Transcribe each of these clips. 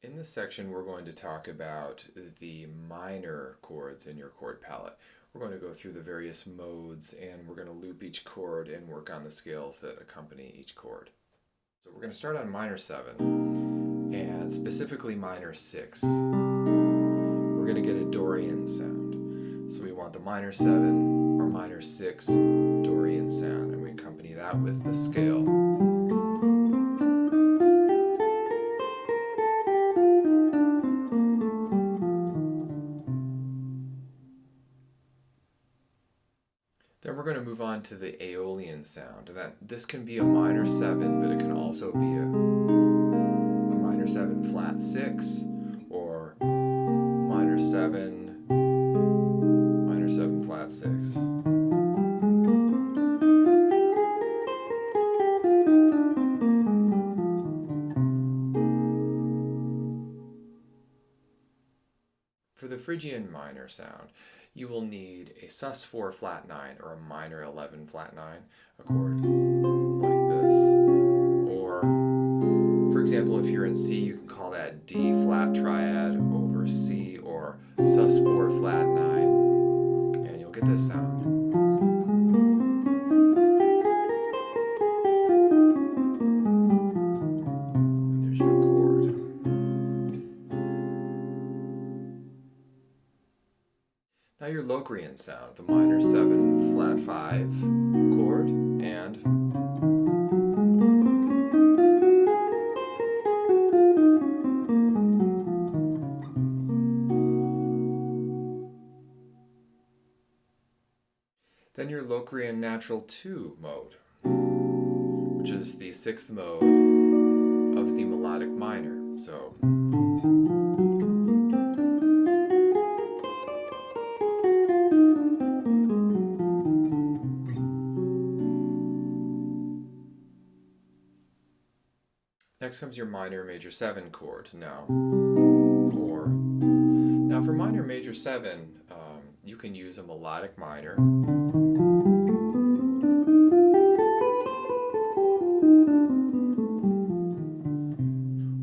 In this section, we're going to talk about the minor chords in your chord palette. We're going to go through the various modes, and we're going to loop each chord and work on the scales that accompany each chord. So we're going to start on minor 7, and specifically minor 6. We're going to get a Dorian sound. So we want the minor 7 or minor 6 Dorian sound, and we accompany that with the scale. Then we're going to move on to the Aeolian sound. And this can be a minor 7, but it can also be a minor 7 flat 6, or minor 7 flat 6. For the Phrygian minor sound, you will need a sus4 flat 9 or a minor 11 flat 9, a chord like this. Or, for example, if you're in C, you can call that D flat triad over C, or sus4 flat 9, and you'll get this sound. And there's your chord. Now your Locrian sound, the minor 7 flat 5 chord, and then your Locrian natural 2 mode, which is the 6th mode of the melodic minor. So next comes your minor major 7 chord now. Now for minor major 7, you can use a melodic minor,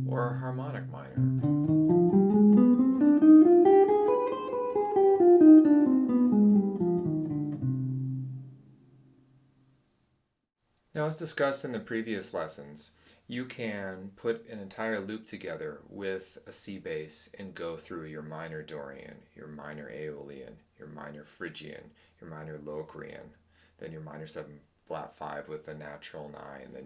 or a harmonic minor. Now, as discussed in the previous lessons, you can put an entire loop together with a C bass and go through your minor Dorian, your minor Aeolian, your minor Phrygian, your minor Locrian, then your minor 7 flat 5 with the natural 9, then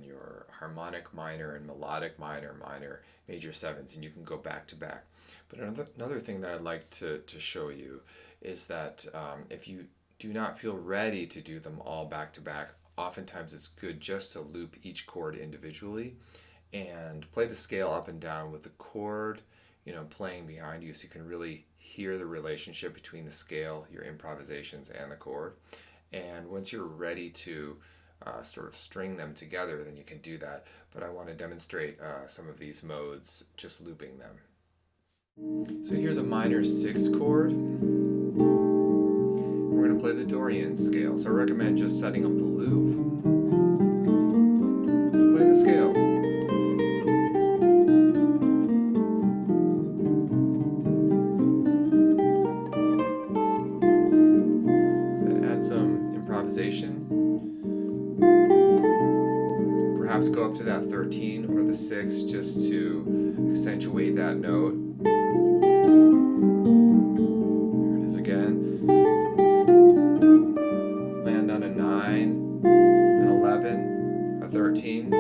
your harmonic minor and melodic minor major 7s, and you can go back to back. But another thing that I'd like to show you is that if you do not feel ready to do them all back to back, oftentimes it's good just to loop each chord individually and play the scale up and down with the chord, playing behind you, so you can really hear the relationship between the scale, your improvisations, and the chord. And once you're ready to sort of string them together, then you can do that. But I want to demonstrate some of these modes, just looping them. So here's a minor 6 chord. We're going to play the Dorian scale. So I recommend just setting up a loop, play the scale. Then add some improvisation. Perhaps go up to that 13 or the 6 just to accentuate that note. Here it is again. Land on a 9, an 11, a 13.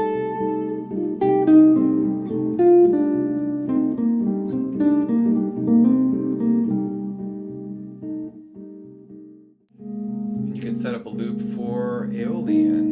And you can set up a loop for Aeolian.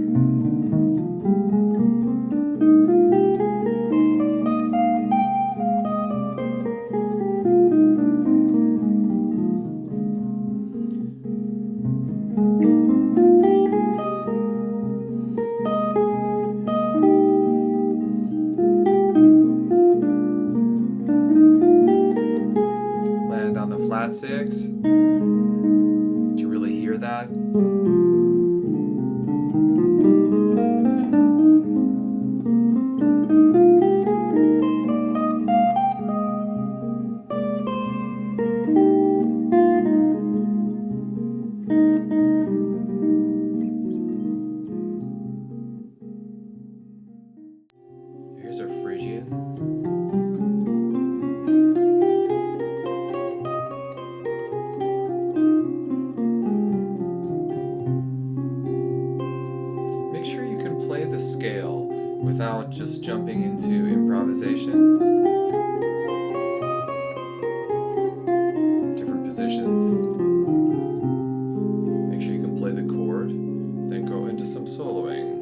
the scale without just jumping into improvisation. Different positions. Make sure you can play the chord, then go into some soloing.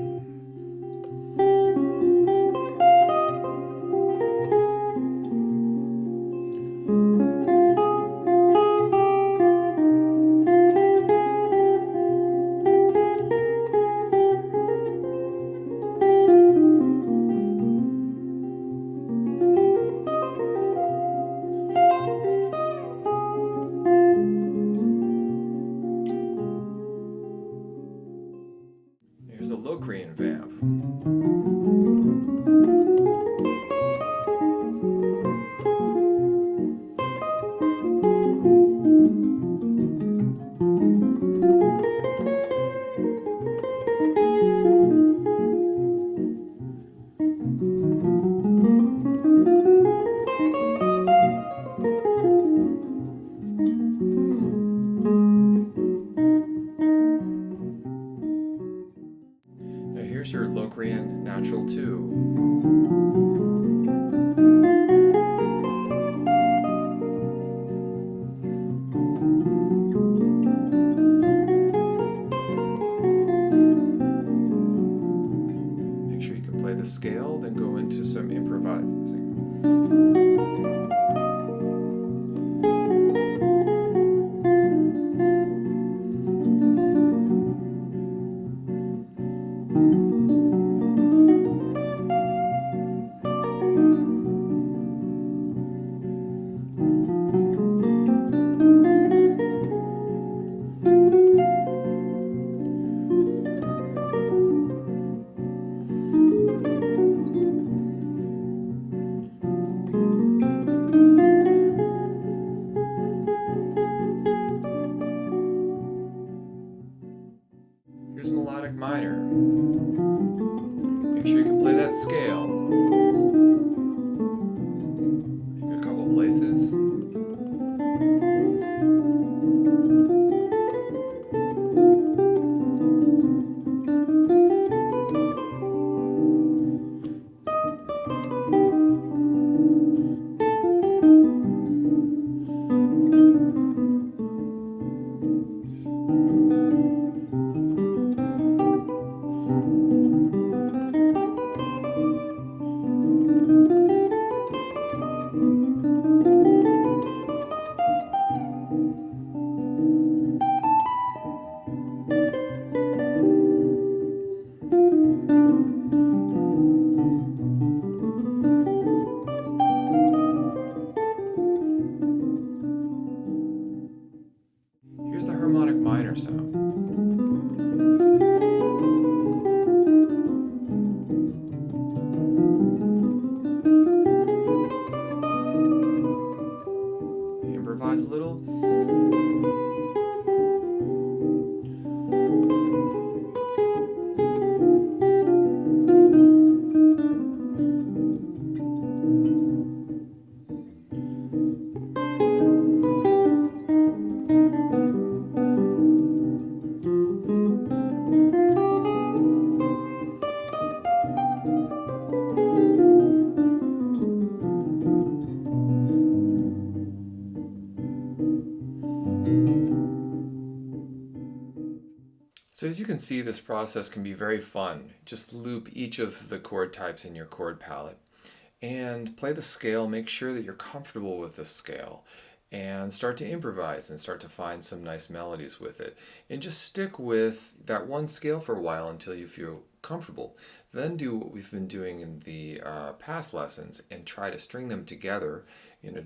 Here's a Locrian vamp. Now here's your Locrian natural 2. Make sure you can play the scale, then go into some improvising. Here's melodic minor. Make sure you can play that scale. Maybe a couple places. Here's the harmonic minor sound. Improvise a little. So as you can see, this process can be very fun. Just loop each of the chord types in your chord palette and play the scale. Make sure that you're comfortable with the scale and start to improvise and start to find some nice melodies with it. And just stick with that one scale for a while until you feel comfortable. Then do what we've been doing in the past lessons and try to string them together,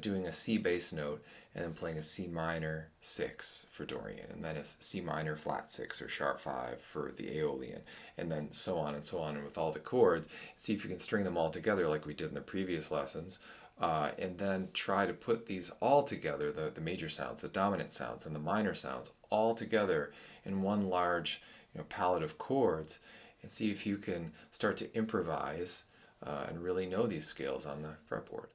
doing a C bass note and then playing a C minor 6 for Dorian, and then a C minor flat 6 or sharp 5 for the Aeolian, and then so on and so on, and with all the chords, see if you can string them all together like we did in the previous lessons, and then try to put these all together, the major sounds, the dominant sounds, and the minor sounds all together in one large palette of chords, and see if you can start to improvise and really know these scales on the fretboard.